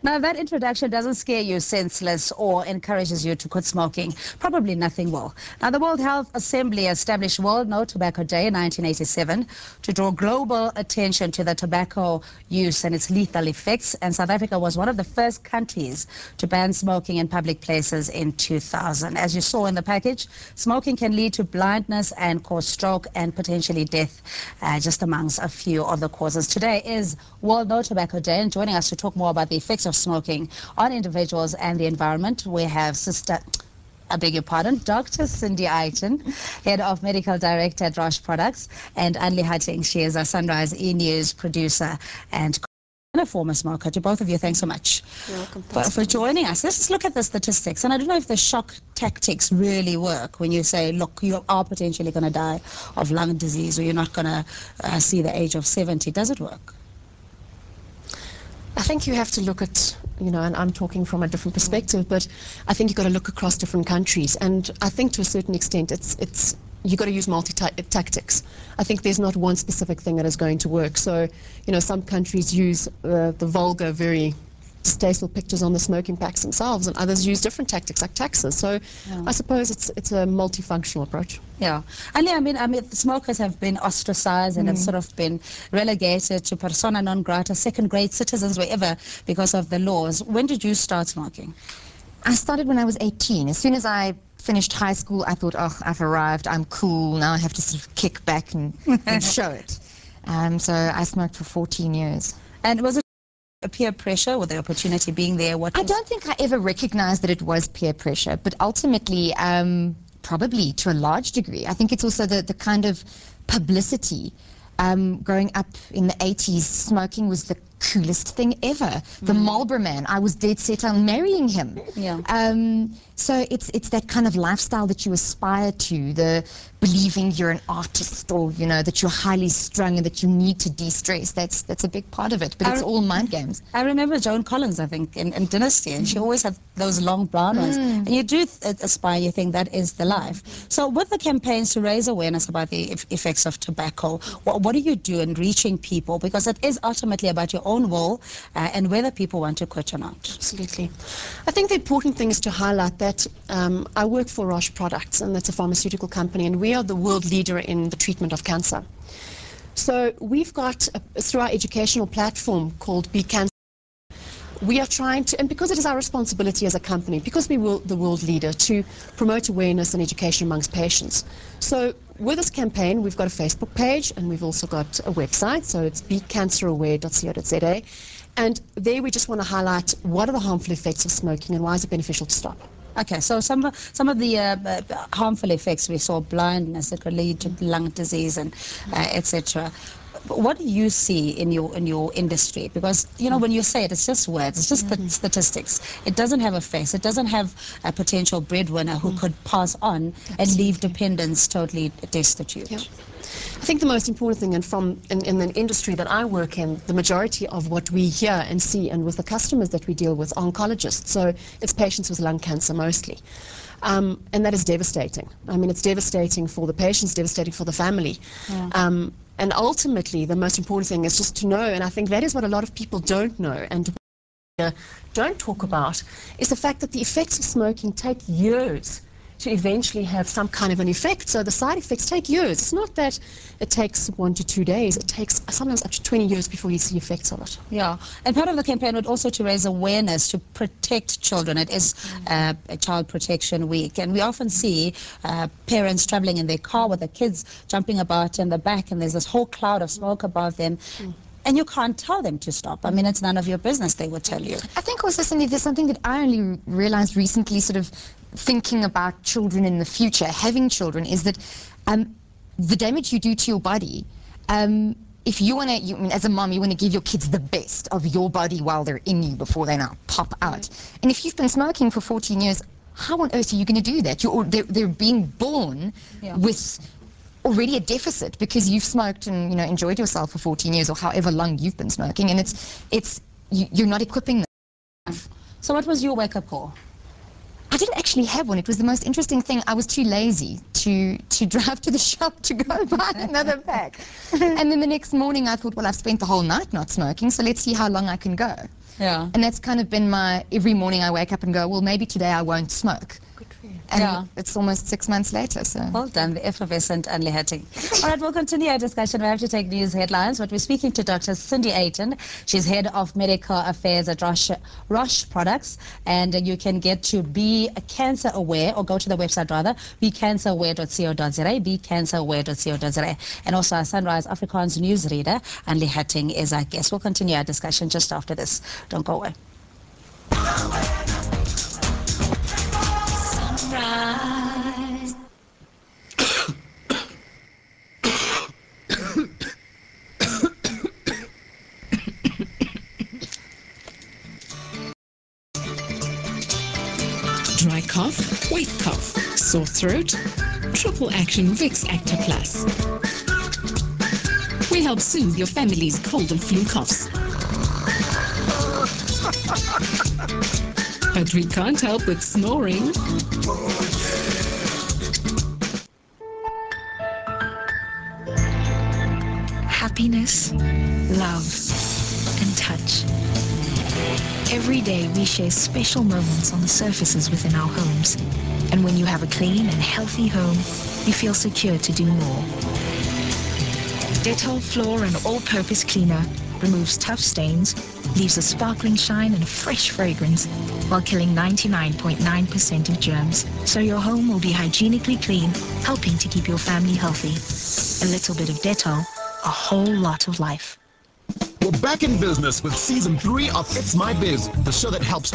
Now, if that introduction doesn't scare you senseless or encourages you to quit smoking, probably nothing will. Now, the World Health Assembly established World No Tobacco Day in 1987 to draw global attention to the tobacco use and its lethal effects, and South Africa was one of the first countries to ban smoking in public places in 2000. As you saw in the package, smoking can lead to blindness and cause stroke and potentially death, just amongst a few of the causes. Today is World No Tobacco Day, and joining us to talk more about the effects of smoking on individuals and the environment, we have Dr. Cindy Aitton, Head of Medical Director at Roche Products, and Anlie Hattingh. She is a Sunrise E-News producer and a former smoker. To both of you, thanks so much. You're welcome. For joining us. Let's just look at the statistics. And I don't know if the shock tactics really work when you say, look, you are potentially going to die of lung disease, or you're not going to see the age of 70. Does it work? I think you have to look at, and I'm talking from a different perspective, but I think you've got to look across different countries. And I think to a certain extent, you've got to use multi-tactics. I think there's not one specific thing that is going to work. So, some countries use the vulgar, very distasteful pictures on the smoking packs themselves, and others use different tactics like taxes. So I suppose it's a multifunctional approach. Yeah. And I mean, smokers have been ostracized and have sort of been relegated to persona non grata, second-grade citizens wherever because of the laws. When did you start smoking? I started when I was 18. As soon as I finished high school, I thought, oh, I've arrived, I'm cool, now I have to sort of kick back and show it. So I smoked for 14 years. And was it peer pressure, or the opportunity being there? I don't think I ever recognized that it was peer pressure, but ultimately, probably to a large degree. I think it's also the kind of publicity. Growing up in the 80s, smoking was the coolest thing ever. The Marlboro Man, I was dead set on marrying him. Yeah. So it's that kind of lifestyle that you aspire to, the believing you're an artist, or that you're highly strung and that you need to de-stress. That's a big part of it, but it's all mind games. I remember Joan Collins, I think, in Dynasty, and she always had those long brown ones. And you do aspire, you think that is the life. So with the campaigns to raise awareness about the effects of tobacco, what do you do in reaching people? Because it is ultimately about your own will and whether people want to quit or not. Absolutely. I think the important thing is to highlight that I work for Roche Products, and that's a pharmaceutical company, and we are the world leader in the treatment of cancer. So we've got, through our educational platform called Be Cancer, we are trying to, and because it is our responsibility as a company, because we are the world leader, to promote awareness and education amongst patients. So with this campaign, we've got a Facebook page, and we've also got a website, so it's becanceraware.co.za. And there we just want to highlight what are the harmful effects of smoking and why is it beneficial to stop. Okay, so some of the harmful effects we saw, blindness, that could lead to lung disease and etc. What do you see in your industry? Because when you say it, it's just words, it's just the statistics. It doesn't have a face. It doesn't have a potential breadwinner who could pass on and leave dependents totally destitute. Yeah. I think the most important thing, and in the industry that I work in, the majority of what we hear and see, and with the customers that we deal with, are oncologists. So it's patients with lung cancer mostly. And that is devastating. I mean, it's devastating for the patients, devastating for the family. Yeah. And ultimately, the most important thing is just to know, and I think that is what a lot of people don't know and don't talk about, is the fact that the effects of smoking take years to eventually have some kind of an effect. So the side effects take years. It's not that it takes 1 to 2 days. It takes sometimes up to 20 years before you see effects of it. Yeah, and part of the campaign would also to raise awareness to protect children. It is a Child Protection Week, and we often see parents traveling in their car with their kids jumping about in the back, and there's this whole cloud of smoke above them. And you can't tell them to stop. I mean, it's none of your business, they would tell you. I think also, Cindy, there's something that I only realized recently, sort of thinking about children in the future, having children, is that the damage you do to your body, if you want to, as a mom, you want to give your kids the best of your body while they're in you before they now pop out. And if you've been smoking for 14 years, how on earth are you going to do that? They're being born with already a deficit because you've smoked and enjoyed yourself for 14 years or however long you've been smoking, and you're not equipping them. So what was your wake-up call? I didn't actually have one. It was the most interesting thing. I was too lazy to drive to the shop to go buy another pack. And then the next morning I thought, well, I've spent the whole night not smoking, so let's see how long I can go. Yeah. And that's kind of been my, every morning I wake up and go, well, maybe today I won't smoke. Good for you. And it's almost 6 months later, so. Well done, the effervescent Anlie Hattingh. All right, we'll continue our discussion. We have to take news headlines, but we're speaking to Dr. Cindy Aitton. She's head of medical affairs at Roche Products, and you can get to Be Cancer Aware, or go to the website rather, becanceraware.co.za, becanceraware.co.za. And also our Sunrise Afrikaans newsreader, Anlie Hattingh, is our guest. We'll continue our discussion just after this. Don't go away. Sunrise. Dry cough, weak cough, sore throat, triple action Vicks Acta Plus. We help soothe your family's cold and flu coughs. But we can't help with snoring. Happiness, love, and touch. Every day we share special moments on the surfaces within our homes. And when you have a clean and healthy home, you feel secure to do more. Dettol Floor and All-Purpose Cleaner removes tough stains, leaves a sparkling shine and a fresh fragrance, while killing 99.9% of germs. So your home will be hygienically clean, helping to keep your family healthy. A little bit of Dettol, a whole lot of life. We're back in business with season 3 of It's My Biz, the show that helps